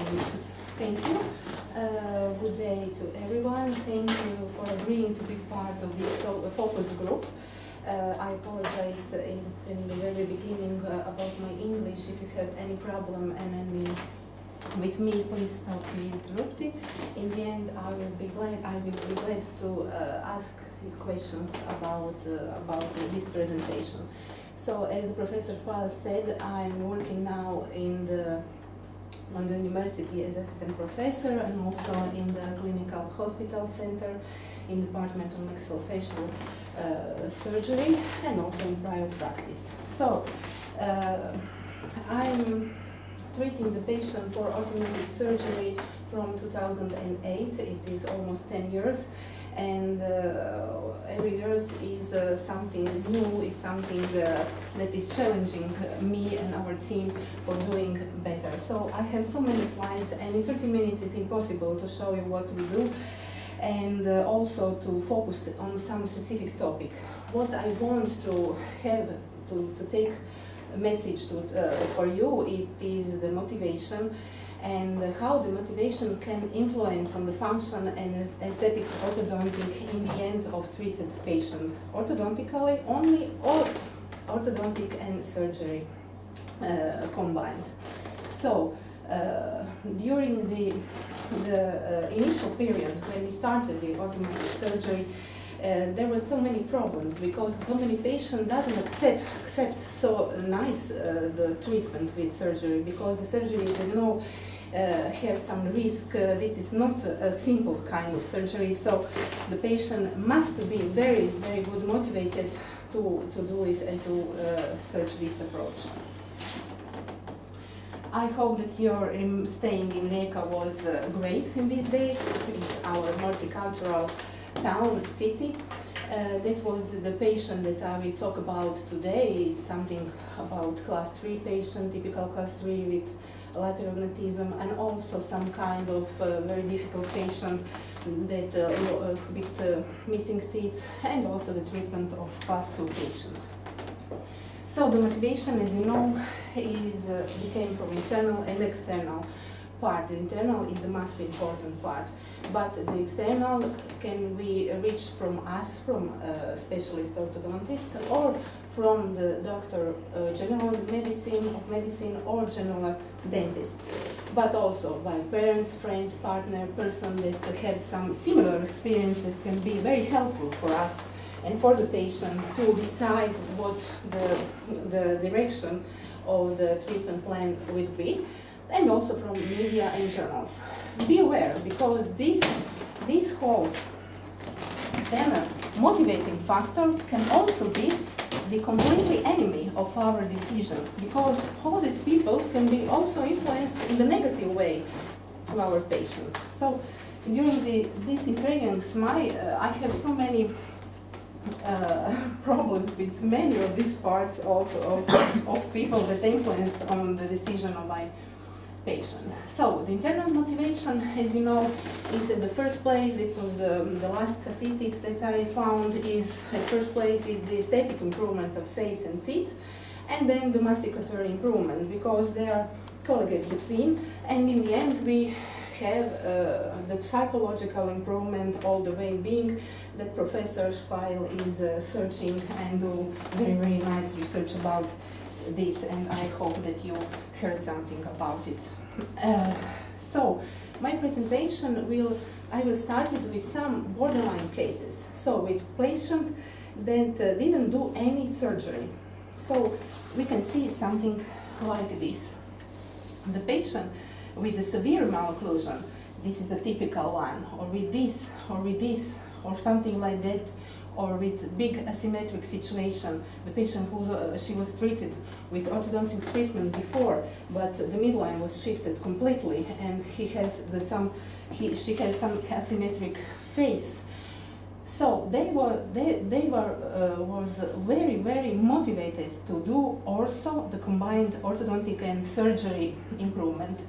Thank you. Good day to everyone. Thank you for agreeing to be part of this focus group. I apologize in the very beginning about my English. If you have any problem with me, please stop me interrupting. In the end, I will be glad to ask you questions about this presentation. So, as the Professor Schwal said, I'm working now on the university as assistant professor and also in the clinical hospital center in the Department of Maxillofacial Surgery and also in private practice. So, I'm treating the patient for orthodontic surgery from 2008. It is almost 10 years. And every year is something new, is something that is challenging me and our team for doing better. So I have so many slides, and in 30 minutes it's impossible to show you what we do and also to focus on some specific topic. What I want to have to take a message for you, it is the motivation and how the motivation can influence on the function and aesthetic orthodontic in the end of treated patient, orthodontically only or orthodontic and surgery combined. So during the initial period when we started the orthodontic surgery, there were so many problems because so many patients doesn't accept so nice the treatment with surgery, because the surgery is, have some risk. This is not a simple kind of surgery, so the patient must be very, very good motivated to do it and to search this approach. I hope that your staying in Rijeka was great in these days. It's our multicultural town, city. That was the patient that I will talk about today. Is something about class 3 patient, typical class 3 with lateral magnetism, and also some kind of very difficult patient that with missing teeth, and also the treatment of class 2 patient. So the motivation, as you know, became from internal and external part. The internal is the most important part, but the external can be reached from us, from a specialist orthodontist, or from the doctor, general medicine, or general dentist, but also by parents, friends, partner, person that have some similar experience that can be very helpful for us and for the patient to decide what the direction of the treatment plan would be, and also from media and journals. Be aware, because this whole external motivating factor can also be the completely enemy of our decision, because all these people can be also influenced in the negative way to our patients. So during this experience, I have so many problems with many of these parts of people that influenced on the decision of my patient. So the internal motivation, as you know, is in the first place. It was the last statistics that I found is at first place is the aesthetic improvement of face and teeth, and then the masticatory improvement, because they are collegiate between, and in the end we have the psychological improvement all the way being that Professor Schweil is searching and do very, very nice research about this, and I hope that you heard something about it. So my presentation I will start it with some borderline cases. So with patient that didn't do any surgery. So we can see something like this. The patient with the severe malocclusion, this is the typical one, or with this, or something like that, or with big asymmetric situation. The patient who she was treated with orthodontic treatment before, but the midline was shifted completely, and she has some asymmetric face. So they were was very, very motivated to do also the combined orthodontic and surgery improvement.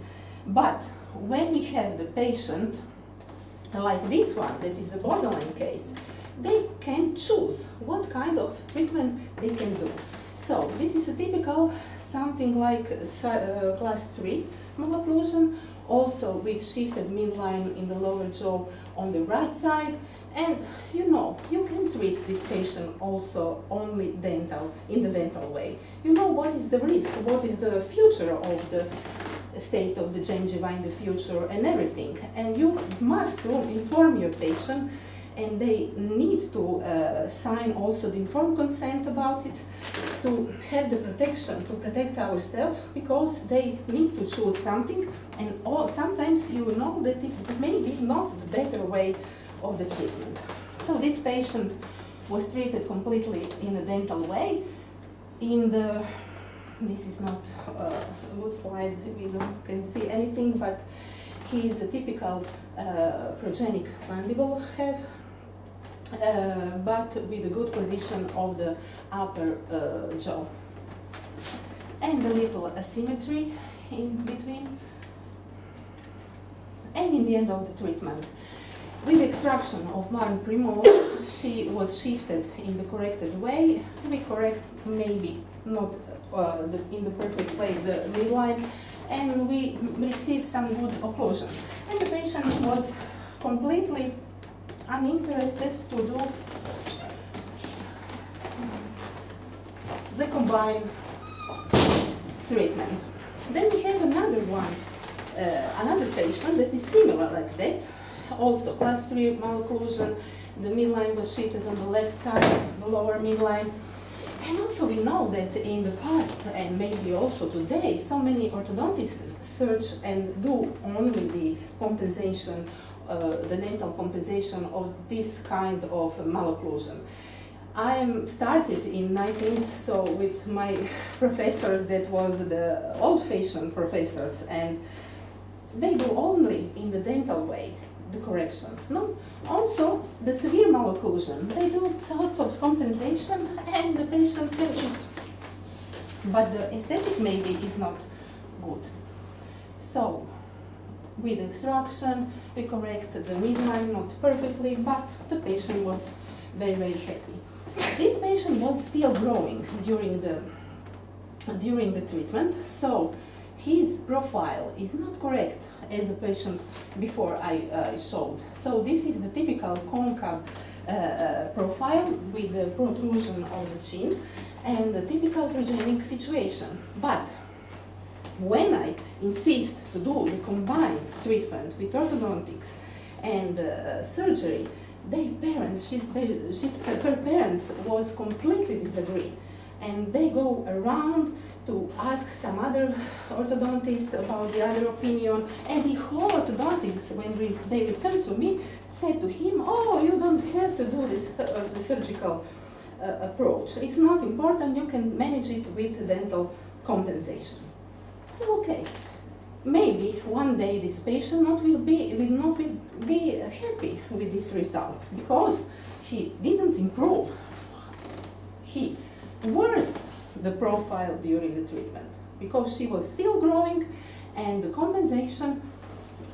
But when we have the patient like this one, that is the borderline case, they can choose what kind of treatment they can do. So this is a typical something like class 3 malocclusion, also with shifted midline in the lower jaw on the right side. And you know, you can treat this patient also only in the dental way. You know what is the risk, what is the future of the state of the gingiva in the future and everything. And you must inform your patient, and they need to sign also the informed consent about it, to have the protection, to protect ourselves, because they need to choose something, and sometimes you know that it's maybe not the better way of the treatment. So this patient was treated completely in a dental way. This is not a good slide, we don't can see anything, but he is a typical progenic mandible have, but with a good position of the upper jaw. And a little asymmetry in between. And in the end of the treatment, with the extraction of one premolar, she was shifted in the corrected way. We correct maybe not in the perfect way the midline, and we received some good occlusion. And the patient was completely uninterested to do the combined treatment. Then we have another one, another patient that is similar like that. Also class 3 malocclusion, the midline was shifted on the left side, the lower midline. And also we know that in the past, and maybe also today, so many orthodontists search and do only the compensation, the dental compensation of this kind of malocclusion. I started in 19th, so with my professors that was the old-fashioned professors, and they do only in the dental way the corrections. No, also the severe malocclusion, they do sort of compensation and the patient can eat, but the aesthetic maybe is not good. So with extraction we correct the midline, not perfectly, but the patient was very, very happy. This patient was still growing during the treatment, so his profile is not correct as the patient before I showed. So this is the typical concave profile with the protrusion of the chin and the typical progenic situation. But when I insist to do the combined treatment with orthodontics and surgery, her parents was completely disagree, and they go around to ask some other orthodontist about the other opinion, and the whole orthodontics, when they returned to me, said to him, "Oh, you don't have to do this the surgical approach. It's not important. You can manage it with dental compensation." So okay, maybe one day this patient will not be happy with these results, because he didn't improve. He worsened the profile during the treatment because she was still growing, and the compensation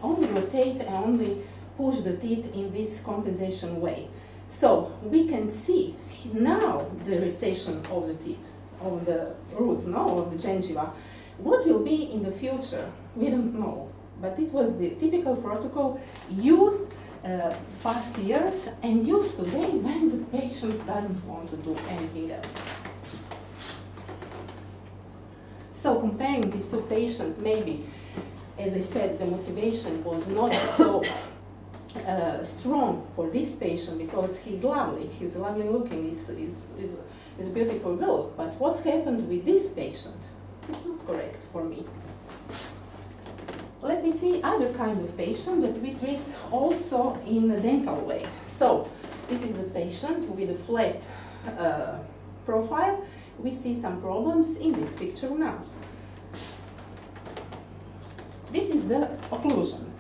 only rotate and only push the teeth in this compensation way. So we can see now the recession of the teeth, of the root, no, of the gingiva. What will be in the future, we don't know, but it was the typical protocol used past years and used today when the patient doesn't want to do anything else. So comparing these two patients, maybe, as I said, the motivation was not so strong for this patient because he's lovely looking, he's a beautiful girl. But what's happened with this patient? It's not correct for me. Let me see other kind of patient that we treat also in a dental way. So this is the patient with a flat profile. We see some problems in this picture now. This is the occlusion.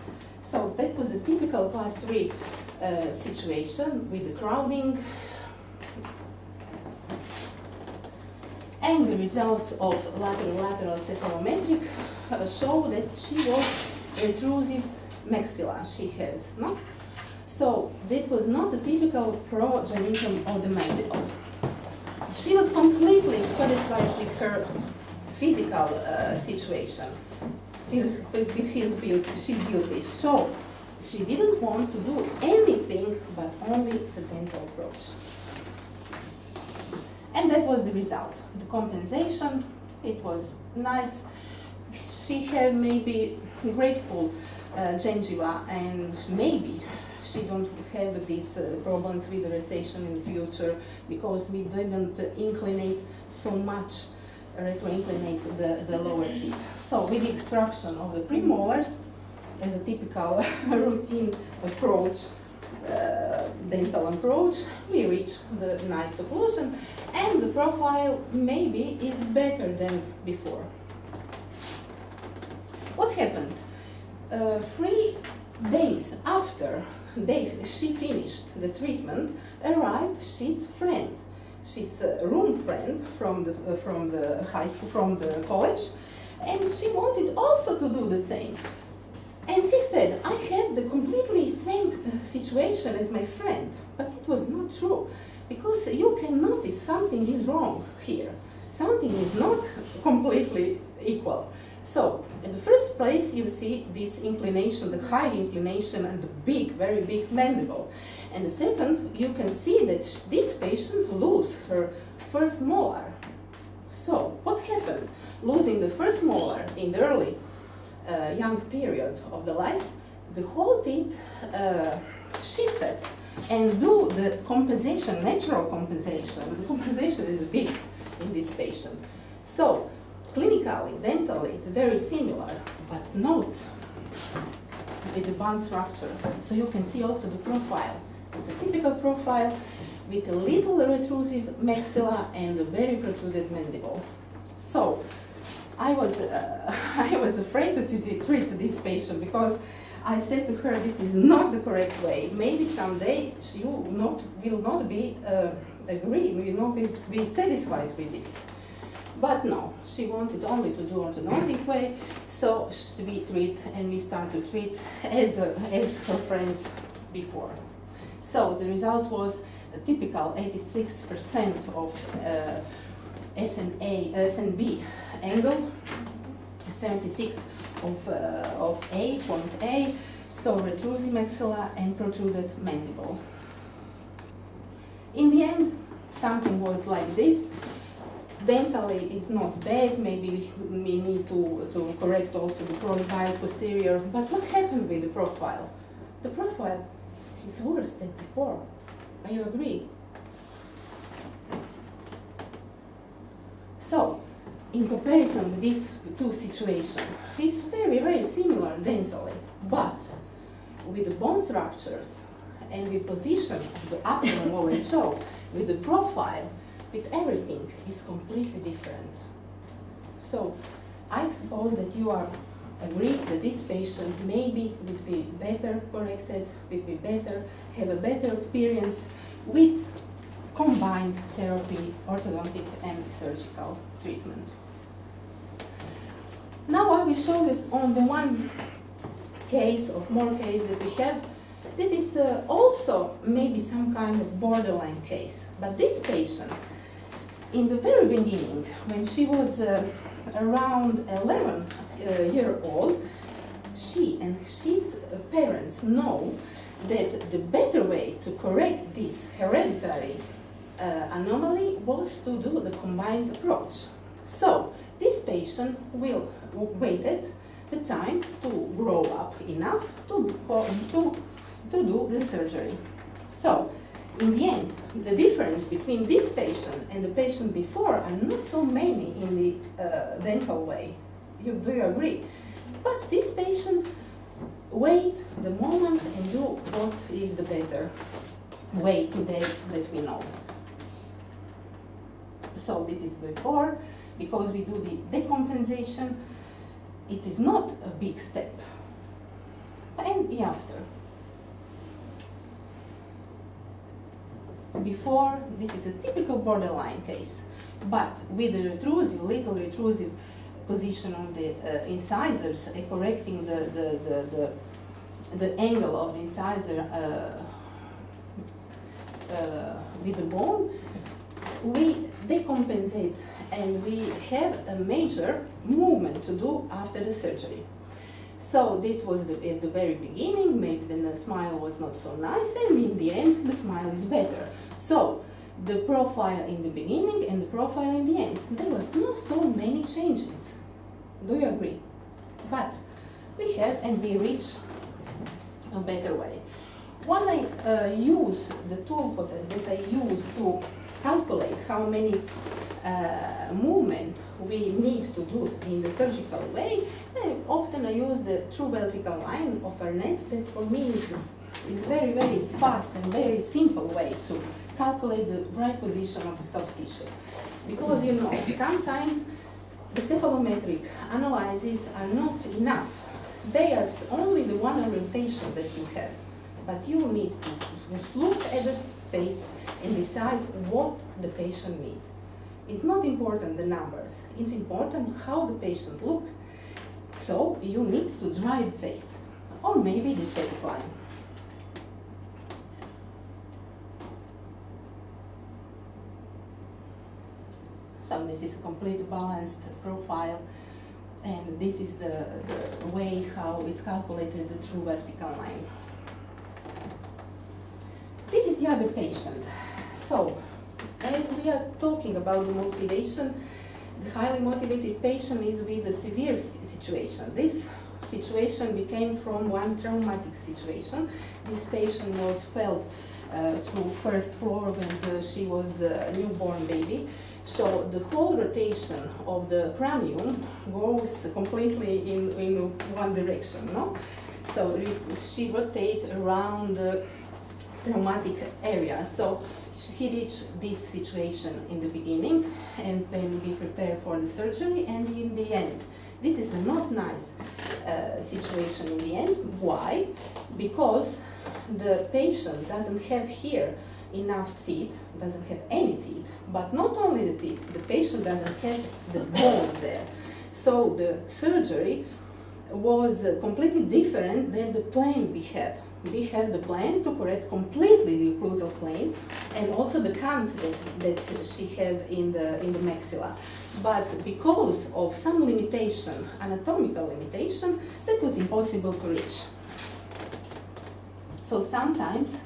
So that was a typical class 3 situation with the crowding. And the results of lateral cephalometric show that she was retrusive maxilla she has, no? So that was not a typical progenitum of the mandible. She was completely satisfied with her physical situation. with she's beauty. So she didn't want to do anything but only the dental approach. And that was the result. The compensation, it was nice. She had maybe grateful gingiva, and maybe she don't have these problems with the recession in the future because we didn't inclinate so much, retroinclinate the lower teeth. So with the extraction of the premolars, as a typical routine approach, dental approach, we reach the nice occlusion, and the profile maybe is better than before. What happened? 3 days after she finished the treatment, arrived she's friend. She's a room friend from the high school, from the college, and she wanted also to do the same. And she said, I have the completely same situation as my friend, but it was not true, because you can notice something is wrong here. Something is not completely equal. So, in the first place, you see this inclination, the high inclination and the big, very big mandible. And the second, you can see that this patient lose her first molar. So, what happened? Losing the first molar in the early young period of the life, the whole teeth shifted and do the compensation, natural compensation. The compensation is big in this patient. So, clinically, dentally, it's very similar, but note with the bone structure. So you can see also the profile. It's a typical profile with a little retrusive maxilla and a very protruded mandible. So I was afraid to treat this patient because I said to her, this is not the correct way. Maybe someday she will not be satisfied with this. But no, she wanted only to do orthodontic way, so we treat, and we start to treat as her friends before. So the result was a typical 86% of SNB angle, 76 of point A, so retrusive maxilla and protruded mandible. In the end, something was like this. Dentally, it's not bad. Maybe we need to correct also the crossbite posterior. But what happened with the profile? The profile is worse than before. Are you agree? So, in comparison with these two situations, it's very, very similar dentally, but with the bone structures and with position of the upper and lower jaw, with the profile, with everything is completely different. So I suppose that you are agreed that this patient maybe would be better corrected, would be better, have a better experience with combined therapy, orthodontic and surgical treatment. Now I will show you on the one case or more case that we have that is also maybe some kind of borderline case. But this patient, in the very beginning, when she was around 11 years old, she and his parents know that the better way to correct this hereditary anomaly was to do the combined approach. So this patient waited the time to grow up enough to do the surgery. So in the end, the difference between this patient and the patient before are not so many in the dental way. Do you agree? But this patient wait the moment and do what is the better way today that we know. So it is before, because we do the decompensation, it is not a big step. And the after. Before, this is a typical borderline case, but with the retrusive, little retrusive position on the incisors, correcting the angle of the incisor with the bone, we decompensate and we have a major movement to do after the surgery. So that was at the very beginning, maybe then the smile was not so nice, and in the end the smile is better. So the profile in the beginning and the profile in the end, there was not so many changes. Do you agree? But we have and we reach a better way. When I use the tool that I use to calculate how many movement we need to do in the surgical way, and often I use the true vertical line of Arnett, that for me is very, very fast and very simple way to calculate the right position of the soft tissue. Because you know, sometimes the cephalometric analyses are not enough. They are only the one orientation that you have. But you need to look at the face and decide what the patient needs. It's not important the numbers, it's important how the patient look. So you need to dry the face, or maybe the static line. So this is a complete balanced profile, and this is the way how it's calculated the true vertical line. This is the other patient. So, as we are talking about the motivation, the highly motivated patient is with a severe situation. This situation became from one traumatic situation. This patient was fell through first floor when she was a newborn baby. So the whole rotation of the cranium goes completely in one direction, no? So she rotates around the traumatic area. So he reached this situation in the beginning, and then we prepare for the surgery, and in the end. This is a not nice situation in the end. Why? Because the patient doesn't have here enough teeth, doesn't have any teeth, but not only the teeth, the patient doesn't have the bone there. So the surgery was completely different than the plan we have. We have the plan to correct completely the occlusal plane and also the cant that she have in the maxilla. But because of some limitation, anatomical limitation, that was impossible to reach. So sometimes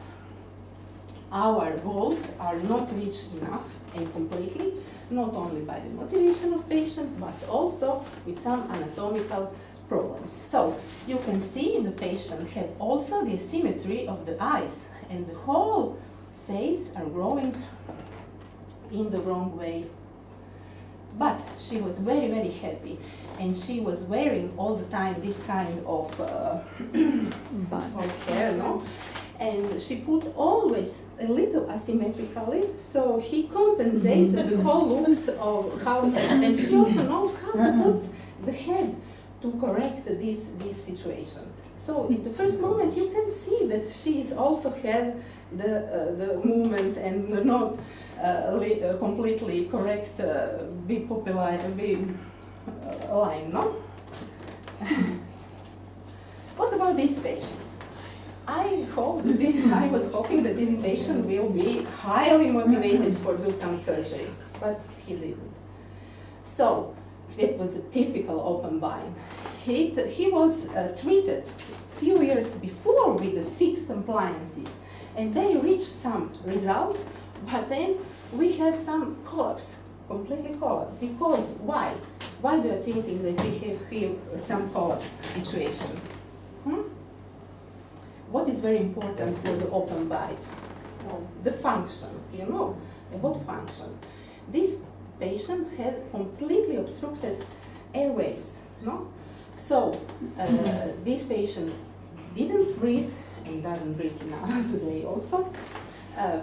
our goals are not reached enough and completely, not only by the motivation of patient, but also with some anatomical problems. So you can see the patient have also the asymmetry of the eyes, and the whole face are growing in the wrong way. But she was very, very happy, and she was wearing all the time this kind of hair, no? And she put always a little asymmetrically, so he compensates the whole looks of how, and she also knows how to put the head to correct this situation. So in the first moment you can see that she is also have the movement and not completely correct line, no? What about this patient? I was hoping that this patient will be highly motivated for do some surgery, but he didn't. So it was a typical open bind. He was treated a few years before with the fixed appliances, and they reached some results, but then we have some collapse, completely collapse. Because why? Why do you think that we have here some collapse situation? What is very important for the open bite? Well, the function, you know. And what function? This patient had completely obstructed airways, no? So this patient didn't breathe and doesn't breathe now today also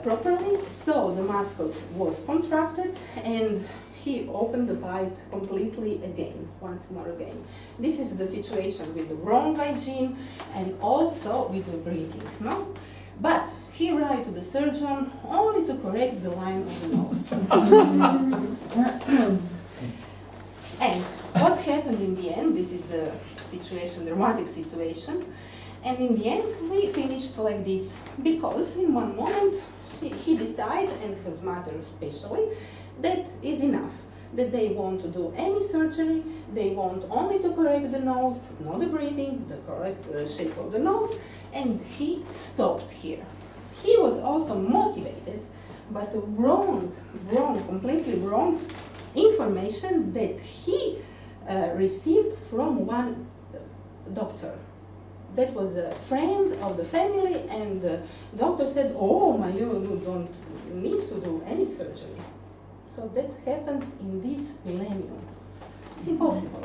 properly. So the muscles was contracted, and he opened the bite completely again, once more again. This is the situation with the wrong hygiene and also with the breathing, no? But he arrived to the surgeon only to correct the line of the nose. And what happened in the end, this is the situation, dramatic situation, and in the end we finished like this, because in one moment he decided, and his mother especially, that is enough. that they want to do any surgery, they want only to correct the nose, not the breathing, the correct shape of the nose, and he stopped here. He was also motivated by the wrong, completely wrong information that he received from one doctor. That was a friend of the family, and the doctor said, oh my, you don't need to do any surgery. So that happens in this millennium. It's impossible.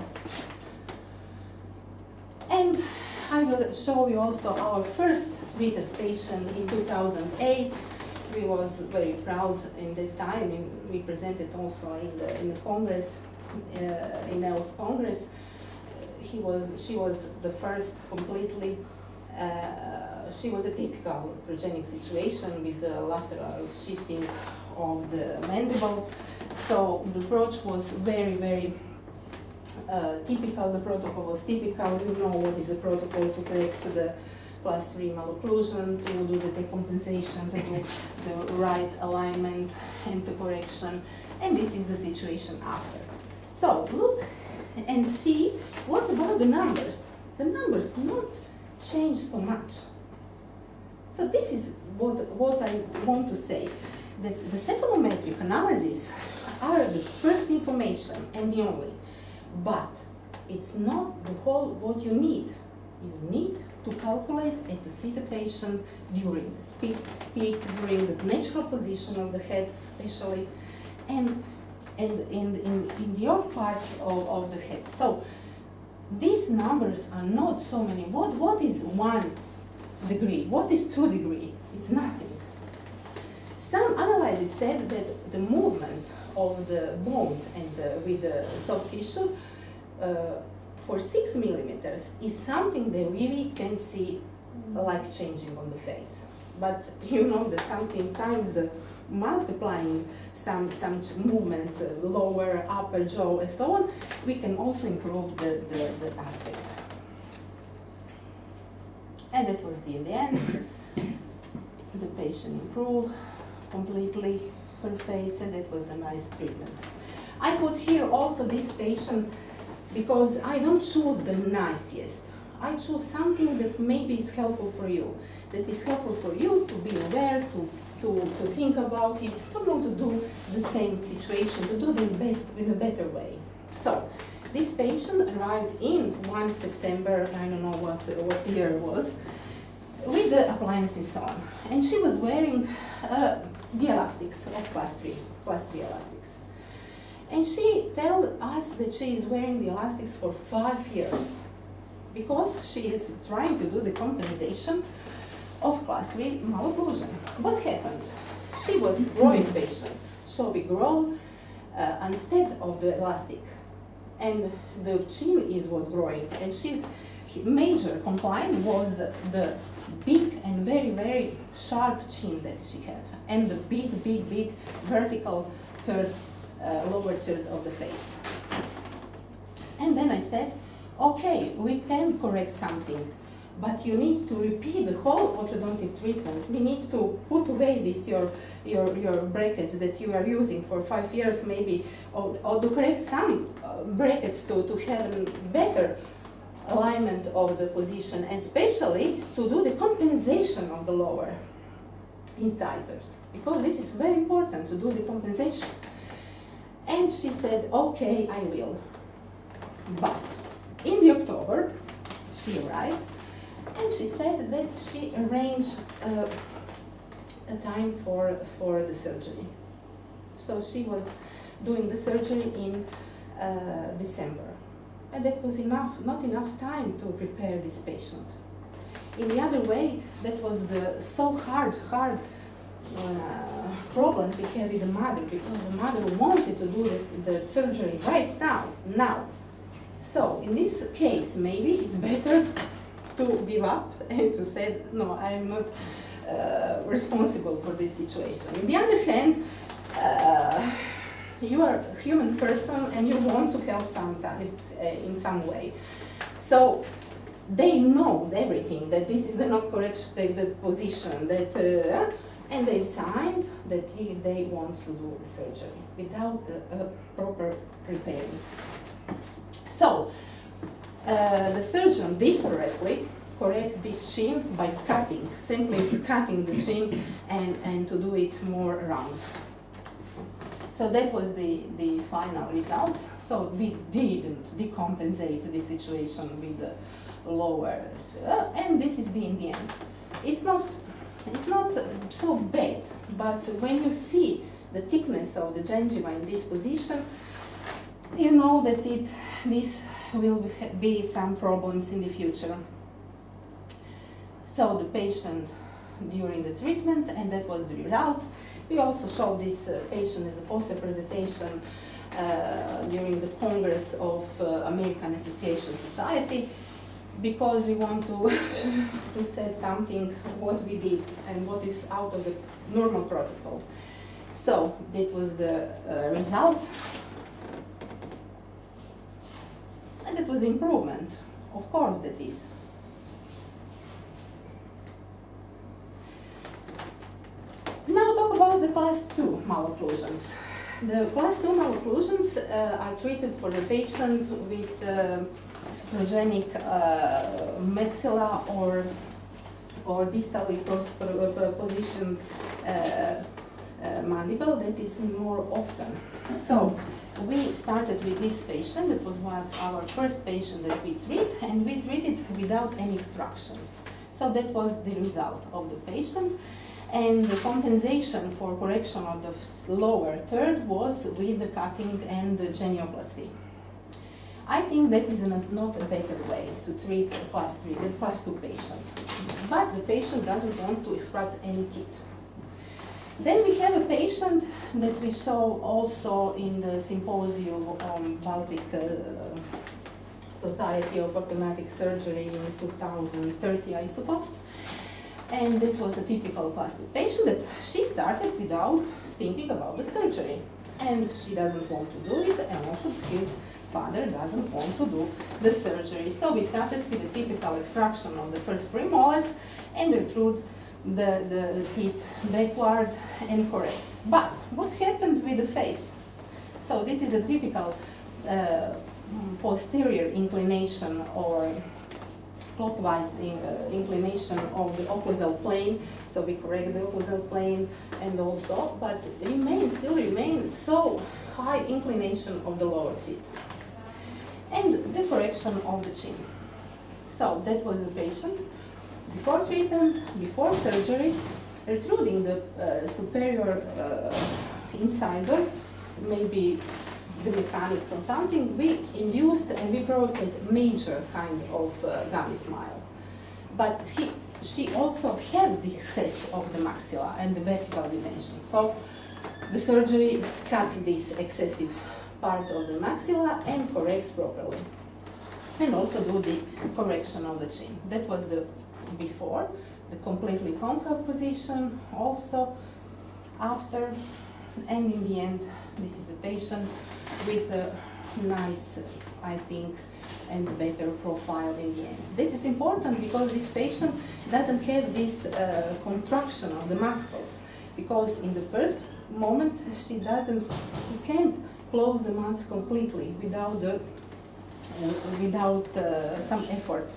And I will show you also our first treated patient in 2008. We was very proud in that time, and we presented also in the Congress, in NEOS Congress. She was the first completely, she was a typical progenic situation with the lateral shifting of the mandible. So the approach was very, very typical. The protocol was typical. You know what is the protocol to correct the class 3 malocclusion, to do the decompensation, to do the right alignment and the correction. And this is the situation after. So look and see what about the numbers. The numbers not change so much. So this is what I want to say, that the cephalometric analysis are the first information and the only, but it's not the whole what you need. You need to calculate and to see the patient during speak during the natural position of the head especially, and in the other parts of the head. So these numbers are not so many. What is 1 degree? What is 2 degree? It's nothing. Some analyses said that the movement of the bones and with the soft tissue for 6 millimeters is something that we can see like changing on the face. But you know that sometimes multiplying some movements, lower, upper jaw, and so on, we can also improve the aspect. And it was in the end. The patient improved completely her face, and it was a nice treatment. I put here also this patient because I don't choose the nicest. I choose something that maybe is helpful for you, that is helpful for you to be aware, to think about it, to not to do the same situation, to do the best in a better way. So this patient arrived in 1 September, I don't know what year it was, with the appliances on. And she was wearing the elastics of class 3 elastics. And she told us that she is wearing the elastics for 5 years because she is trying to do the compensation of class 3 malocclusion. What happened? She was growing patient, so we grow instead of the elastic, and the chin was growing, and she's major complaint was the big and very, very sharp chin that she had, and the big vertical third, lower third of the face. And then I said, okay, we can correct something, but you need to repeat the whole orthodontic treatment. We need to put away this your brackets that you are using for 5 years maybe, or to correct some brackets to have a better alignment of the position, and especially to do the compensation of the lower incisors, because this is very important to do the compensation. And she said, okay, I will. But in the October, she arrived, and she said that she arranged a time for the surgery. So she was doing the surgery in December. And that was not enough time to prepare this patient. In the other way, that was the so hard problem we had with the mother, because the mother wanted to do the surgery right now. So in this case, maybe it's better to give up and to say, no, I'm not responsible for this situation. On the other hand, you are a human person and you want to help sometimes in some way. So they know everything, that this is the not correct the position, that and they signed that they want to do the surgery without a proper preparing. So the surgeon desperately correct this chin by cutting, simply cutting the chin and to do it more round. So that was the final result. So we didn't decompensate the situation with the lower, and this is in the end. It's not so bad, but when you see the thickness of the gingiva in this position, you know that this will be some problems in the future. So the patient during the treatment, and that was the result. We also showed this patient as a poster presentation during the Congress of American Association Society, because we want to say something what we did and what is out of the normal protocol. So that was the result, and it was improvement, of course that is. Now talk about the class 2 malocclusions. The class 2 malocclusions are treated for the patient with progenic maxilla or distally positioned mandible that is more often. So we started with this patient. That was our first patient that we treat, and we treated without any extractions. So that was the result of the patient. And the compensation for correction of the lower third was with the cutting and the genioplasty. I think that is not a better way to treat a class 2 patient. But the patient doesn't want to extract any teeth. Then we have a patient that we saw also in the symposium on Baltic Society of Orthodontic Surgery in 2030, I suppose. And this was a typical class 2 patient that she started without thinking about the surgery. And she doesn't want to do it, and also his father doesn't want to do the surgery. So we started with a typical extraction of the first premolars and retrude the teeth backward and correct. But what happened with the face? So this is a typical posterior inclination or clockwise inclination of the occlusal plane. So we correct the occlusal plane and also, but still remain so high inclination of the lower teeth. And the correction of the chin. So that was the patient before treatment, before surgery, retruding the superior incisors, maybe the mechanics or something. We induced and we provoked major kind of gummy smile. But she also had the excess of the maxilla and the vertical dimension. So the surgery cut this excessive part of the maxilla and corrects properly. And also do the correction of the chin. That was the before, the completely concave position, also after, and in the end, this is the patient with a nice, I think, and better profile in the end. This is important because this patient doesn't have this contraction of the muscles, because in the first moment she can't close the mouth completely without some effort.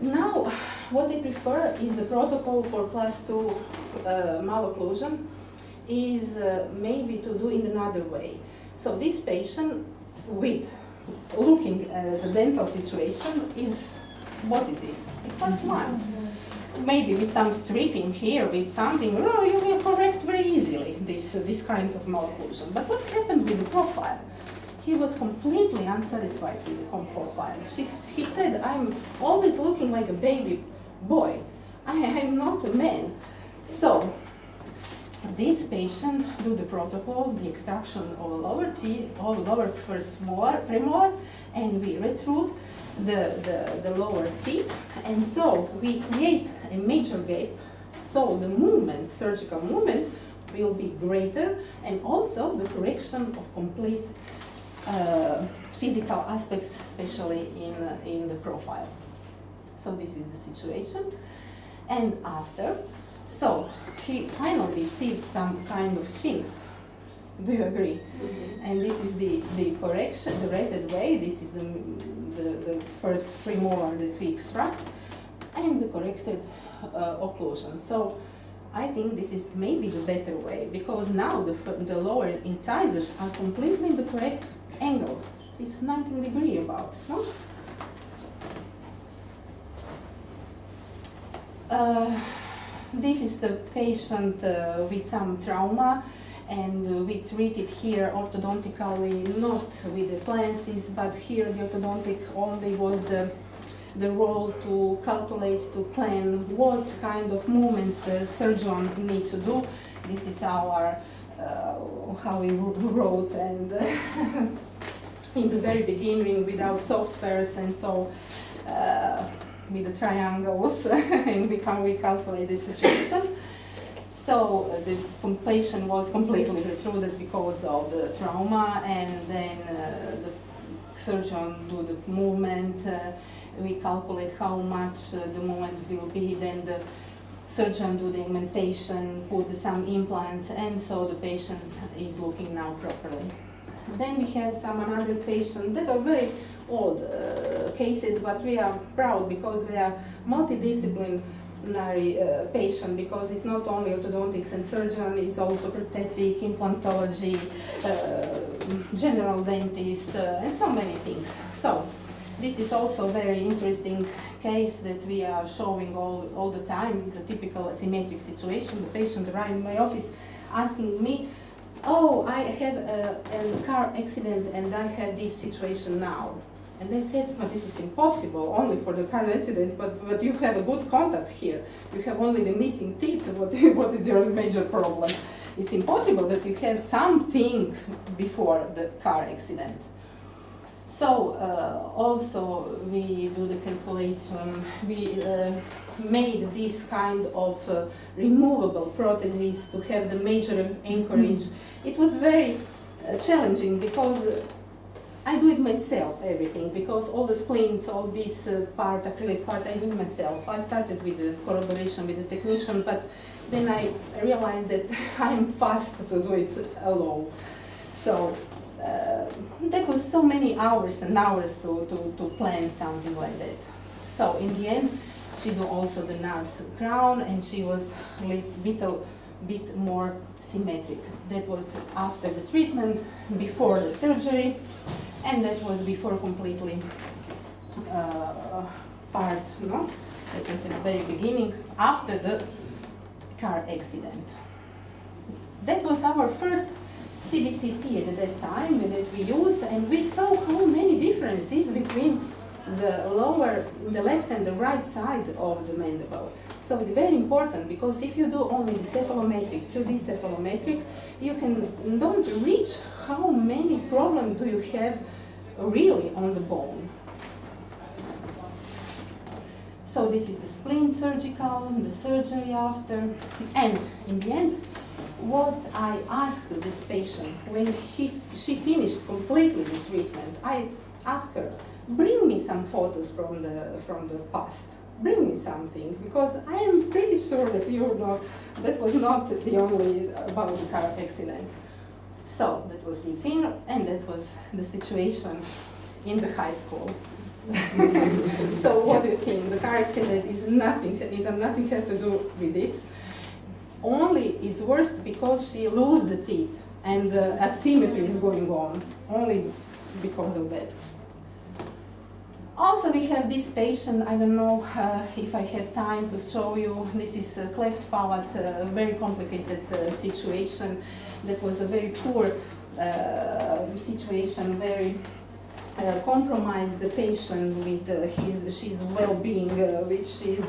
Now, what I prefer is the protocol for class 2 malocclusion is maybe to do in another way. So this patient, with looking at the dental situation, is what it is. It was one. Maybe with some stripping here, with something, you will correct very easily this kind of malocclusion. But what happened with the profile? He was completely unsatisfied with the profile. He said, I'm always looking like a baby boy. I'm not a man. So this patient do the protocol, the extraction of lower teeth, or lower first premolar, and we retrude the lower teeth, and so we create a major gap. So the movement, surgical movement, will be greater, and also the correction of complete physical aspects, especially in the profile. So this is the situation. and after. So he finally received some kind of chin. Do you agree? Mm-hmm. And this is the correction, the rated way. This is the first premolar that we extract, and the corrected occlusion. So I think this is maybe the better way, because now the lower incisors are completely in the correct angle. It's 90 degrees about, no? This is the patient with some trauma, and we treated here orthodontically, not with the appliances, but here the orthodontic only was the role to calculate, to plan what kind of movements the surgeon need to do. This is our, how we wrote, and in the very beginning without softwares, and so with the triangles, and we calculate the situation. So the patient was completely retruded because of the trauma, and then the surgeon do the movement. We calculate how much the movement will be, then the surgeon do the augmentation, put some implants, and so the patient is looking now properly. Then we have some another patient that are very old cases, but we are proud because we are multidisciplinary patient, because it's not only orthodontics and surgeon, it's also prosthetic, implantology, general dentist, and so many things. So this is also a very interesting case that we are showing all the time. It's a typical asymmetric situation. The patient arrived in my office asking me, oh, I have a car accident and I have this situation now. And I said, but this is impossible, only for the car accident, but you have a good contact here. You have only the missing teeth. What is your major problem? It's impossible that you have something before the car accident. So also we do the calculation. We made this kind of removable prosthesis to have the major anchorage. It was very challenging because I do it myself, everything, because all the splints, all this part, acrylic part, I do it myself. I started with the collaboration with the technician, but then I realized that I'm fast to do it alone. So that was so many hours and hours to plan something like that. So in the end, she do also the nose crown, and she was a bit more symmetric. That was after the treatment, before the surgery, and that was before completely part, no? That was in the very beginning, after the car accident. That was our first CBCT at that time that we used, and we saw how many differences between the left and the right side of the mandible. So it's very important, because if you do only the cephalometric, 2D cephalometric, you don't reach how many problems do you have really on the bone. So this is the spleen surgical, the surgery after, and in the end, what I asked this patient when she finished completely the treatment, I asked her, bring me some photos from the past. Bring me something, because I am pretty sure that you know that was not the only about the car accident. So that was within, and that was the situation in the high school. So what do you think? The car accident is nothing. It has nothing have to do with this. Only is worse because she lose the teeth, and asymmetry is going on. Only because of that. Also, we have this patient. I don't know if I have time to show you. This is a cleft palate, a very complicated situation. That was a very poor situation, very compromised the patient with his well-being, which is,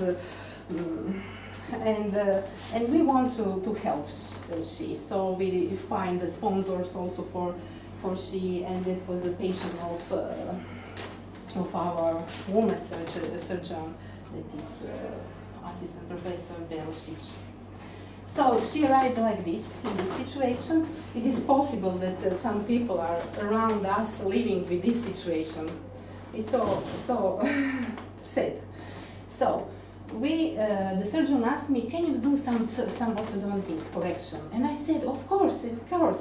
and we want to help she. So we find the sponsors also for she, and it was a patient of our woman surgeon, that is assistant professor Belosic. So she arrived like this, in this situation. It is possible that some people are around us living with this situation. It's so sad. So we the surgeon asked me, can you do some orthodontic correction? And I said, of course,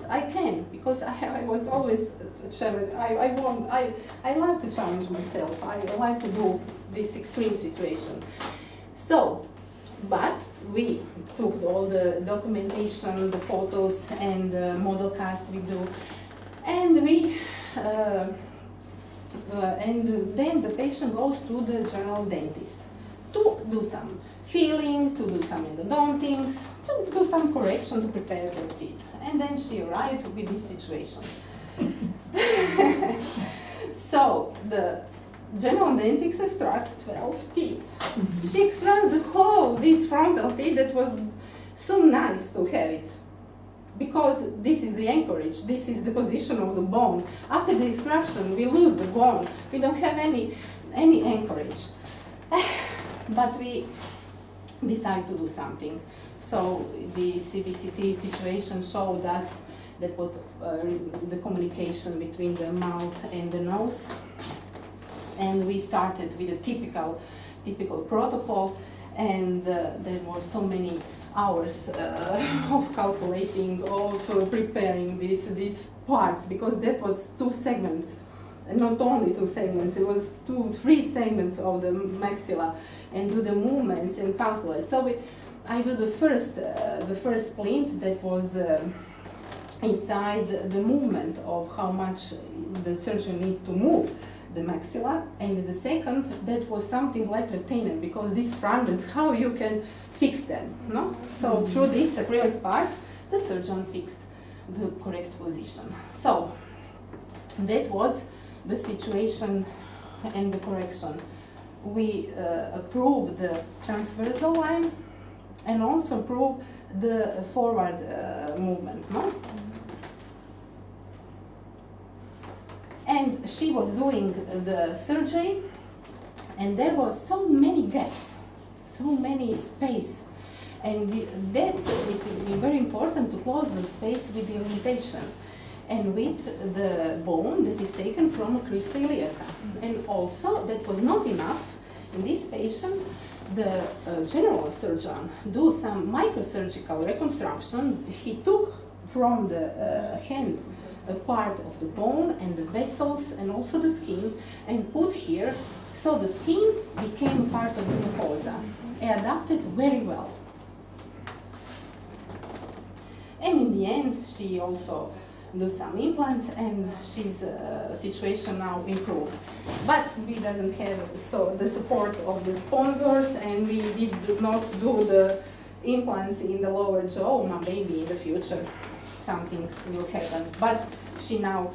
I can, because I was always challenged. I love to challenge myself. I like to do this extreme situation. So, but we took all the documentation, the photos, and the model cast we do, and and then the patient goes to the general dentist to do some filling, to do some endodontics, to do some correction to prepare her teeth. And then she arrived with this situation. So the general dentist extracted 12 teeth. She extracted this frontal teeth that was so nice to have it. Because this is the anchorage, this is the position of the bone. After the extraction, we lose the bone. We don't have any anchorage. But we decide to do something. So the CBCT situation showed us that was the communication between the mouth and the nose. And we started with a typical protocol, and there were so many hours of calculating, of preparing these parts, because that was 2 segments, and not only 2 segments, it was 3 segments of the maxilla, and do the movements and calculate. So I do the first splint that was inside the movement of how much the surgeon needs to move the maxilla, and the second that was something like retainer, because these fragments, how you can fix them, no? So through this acrylic part, the surgeon fixed the correct position. So that was the situation and the correction. We approved the transversal line and also approved the forward movement, no? And she was doing the surgery, and there was so many gaps, so many space, and that is very important to close the space with the orientation and with the bone that is taken from a crista iliaca. And also, that was not enough. In this patient, the general surgeon do some microsurgical reconstruction. He took from the hand a part of the bone and the vessels and also the skin and put here, so the skin became part of the mucosa and adapted very well. And in the end, she also do some implants, and she's situation now improved. But we doesn't have the support of the sponsors, and we did not do the implants in the lower jaw. Maybe in the future something will happen. But she now,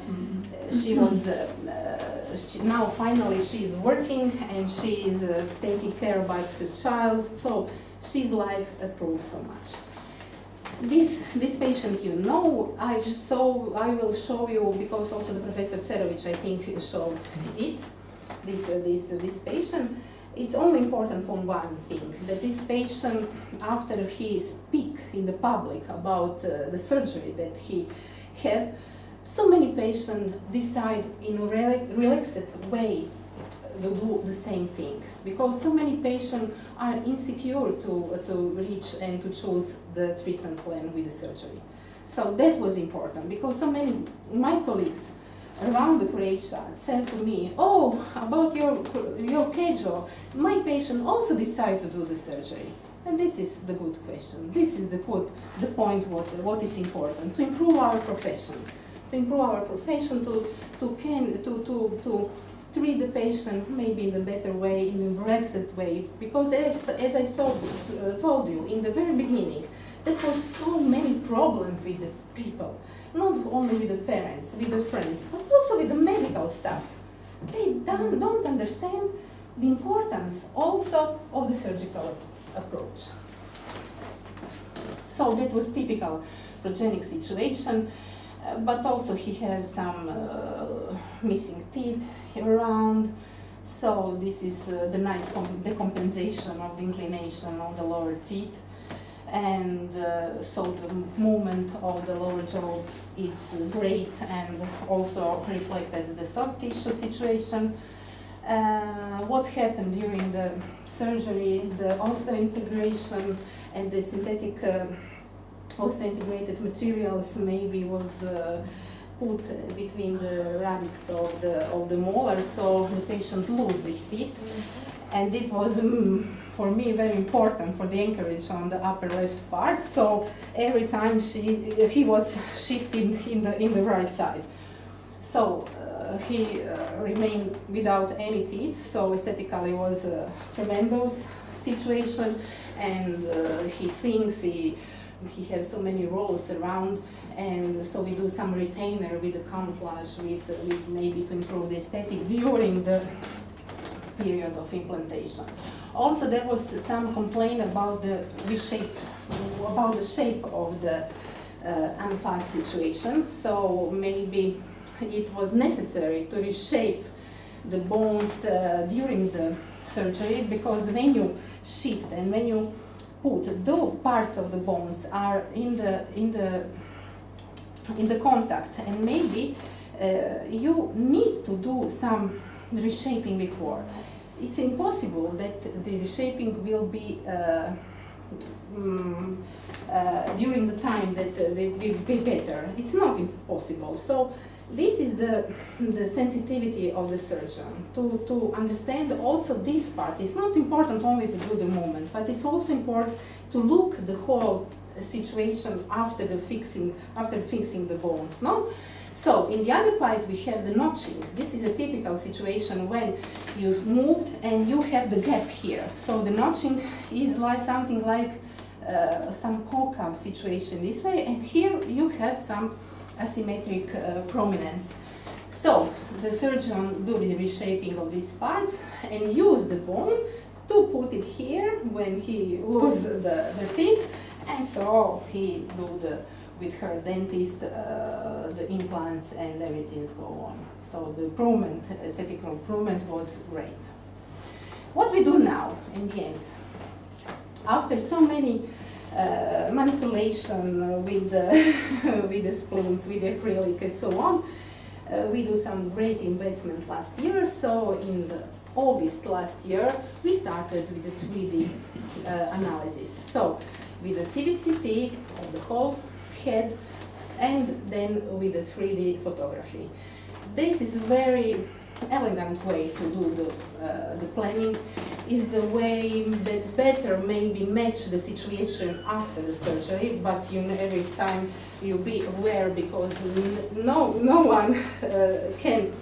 now finally she is working, and she is taking care about her child. So she's life improved so much. This patient, you know, I will show you, because also the Professor Cerovic, I think, showed it. This patient, it's only important for one thing, that this patient, after he speak in the public about the surgery that he have, so many patients decide in a relaxed way to do the same thing, because so many patients are insecure to reach and to choose the treatment plan with the surgery. So that was important, because so many my colleagues around the Croatia said to me, oh, about your casual, my patient also decided to do the surgery. And this is the good question. This is the point what is important, to improve our profession. To improve our profession, to treat the patient maybe in a better way, in a relaxed way, because as I told you in the very beginning, there were so many problems with the people, not only with the parents, with the friends, but also with the medical staff. They don't understand the importance also of the surgical approach. So that was typical progenic situation. But also he has some missing teeth around, so this is the nice decompensation of the inclination of the lower teeth, and so the movement of the lower jaw is great, and also reflected the soft tissue situation. what happened during the surgery, the osseointegration and the synthetic osseointegrated materials maybe was put between the radix of the molar, so the patient loses his teeth. And it was, for me, very important for the anchorage on the upper left part. So every time he was shifting in the right side. So he remained without any teeth. So aesthetically was a tremendous situation, and he thinks he has so many rolls around, and so we do some retainer with the camouflage with maybe to improve the aesthetic during the period of implantation. Also, there was some complaint about the shape of the ANFAS situation. So maybe it was necessary to reshape the bones during the surgery, because when you shift and when you put those parts of the bones are in the contact, and maybe you need to do some reshaping before. It's impossible that the reshaping will be during the time that they will be better. It's not impossible. So this is the sensitivity of the surgeon to understand also this part. It's not important only to do the movement, but it's also important to look the whole situation after fixing the bones. No? So in the other part we have the notching. This is a typical situation when you moved and you have the gap here. So the notching is like something like some concave situation this way, and here you have some asymmetric prominence. So the surgeon do the reshaping of these parts and use the bone to put it here when he loses the teeth, and so he do with her dentist the implants and everything's go on. So the improvement, aesthetic improvement was great. What we do now in the end, after so many manipulation with the splints, with the acrylic and so on, we do some great investment last year. So in the August last year, we started with the 3D analysis. So with the CBCT of the whole head, and then with the 3D photography. This is a very elegant way to do the planning. Is the way that better maybe match the situation after the surgery, but you know, every time you be aware, because no one can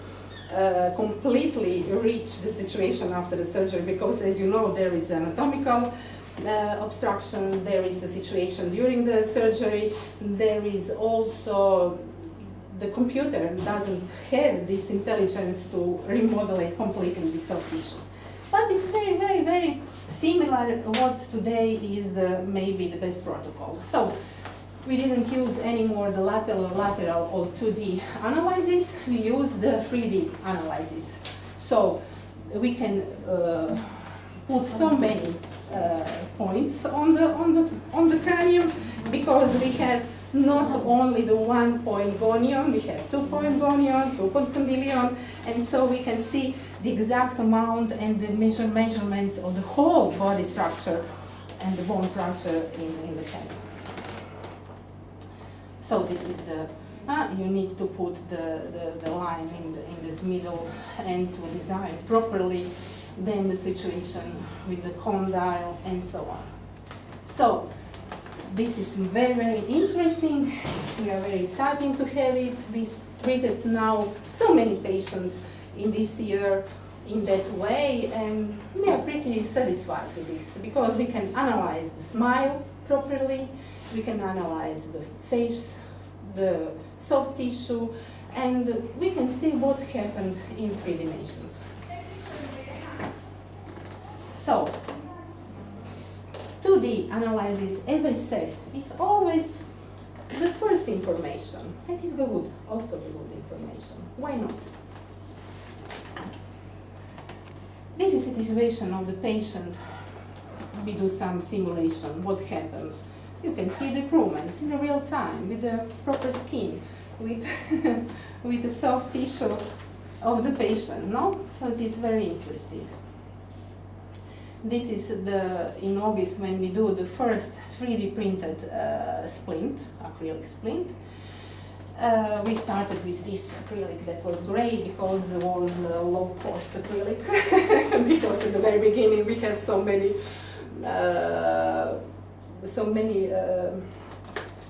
completely reach the situation after the surgery, because as you know there is anatomical obstruction, there is a situation during the surgery, there is also the computer doesn't have this intelligence to remodel it completely the soft tissue. But it's very, very, very similar what today is maybe the best protocol. So we didn't use anymore the lateral or 2D analysis, we use the 3D analysis. So we can put so many points on the cranium, because we have not only the 1 point gonion, we have 2 point gonion, 2 point condylion, and so we can see the exact amount and the measurements of the whole body structure and the bone structure in the head. So this is you need to put the line in this middle and to design properly then the situation with the condyle and so on. So this is very, very interesting. We are very excited to have it. We treated now so many patients in this year in that way, and we are pretty satisfied with this, because we can analyze the smile properly, we can analyze the face, the soft tissue, and we can see what happened in 3 dimensions. So 2D analysis, as I said, is always the first information. It is good, also the good information. Why not? This is the situation of the patient. We do some simulation, what happens. You can see the improvements in real time with the proper skin, with the soft tissue of the patient, no? So it is very interesting. This is in August when we do the first 3D printed splint, acrylic splint. We started with this acrylic that was gray because it was low-cost acrylic. Because at the very beginning we have so many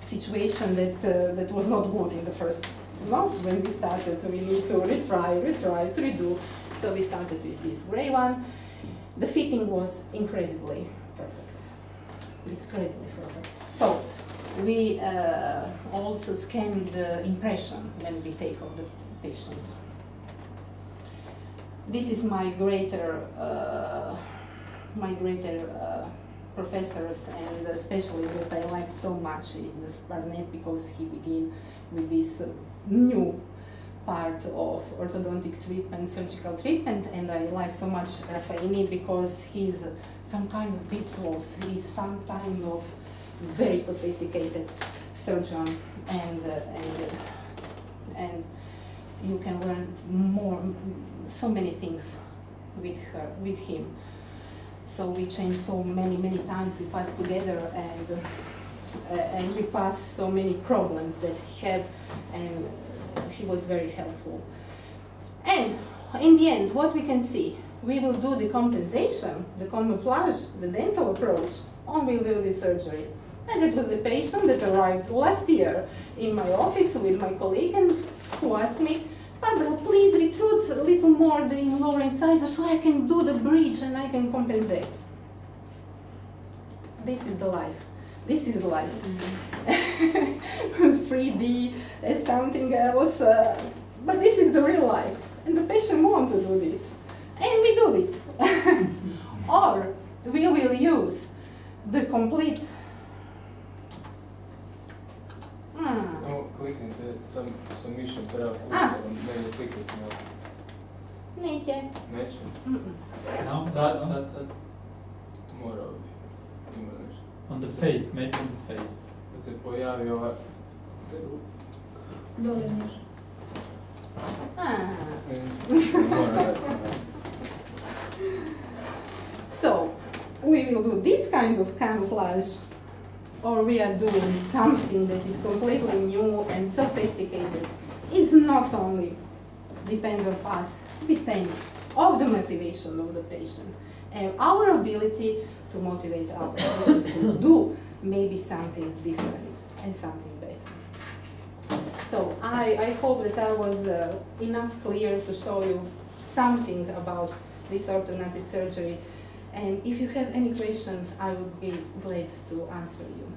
situations that was not good in the first. No, when we started, we need to retry, redo. So we started with this gray one. The fitting was incredibly perfect. So we also scan the impression when we take of the patient. This is my greater professors, and especially what I like so much is the Barnett, because he began with this new part of orthodontic treatment, surgical treatment, and I like so much Raffaini because he's some kind of virtuoso, he's some kind of very sophisticated surgeon, and you can learn so many things with him. So we changed so many times, we passed together, and we passed so many problems that he had, and he was very helpful. And in the end, what we can see, we will do the compensation, the camouflage, the dental approach, and we'll do the surgery. And it was a patient that arrived last year in my office with my colleague, and who asked me, Barbara, please retrude a little more the lower incisor so I can do the bridge and I can compensate. This is the life. This is life. 3D is something else, but this is the real life. And the patient wants to do this. And we do it. Or we will use the complete... Samo kliknite submission prava kursor, ne kliknite na... Neće. Neće? No? Sad. Mora ovdje. Ima nešto. On the face, maybe on the face. Kad se pojavi ova... Dole niže. Mora. So, we will do this kind of camouflage, or we are doing something that is completely new and sophisticated. It's not only depend on us, depend on the motivation of the patient and our ability to motivate our patient to do maybe something different and something better. So I hope that I was enough clear to show you something about this orthodontic surgery. And if you have any questions, I would be glad to answer you.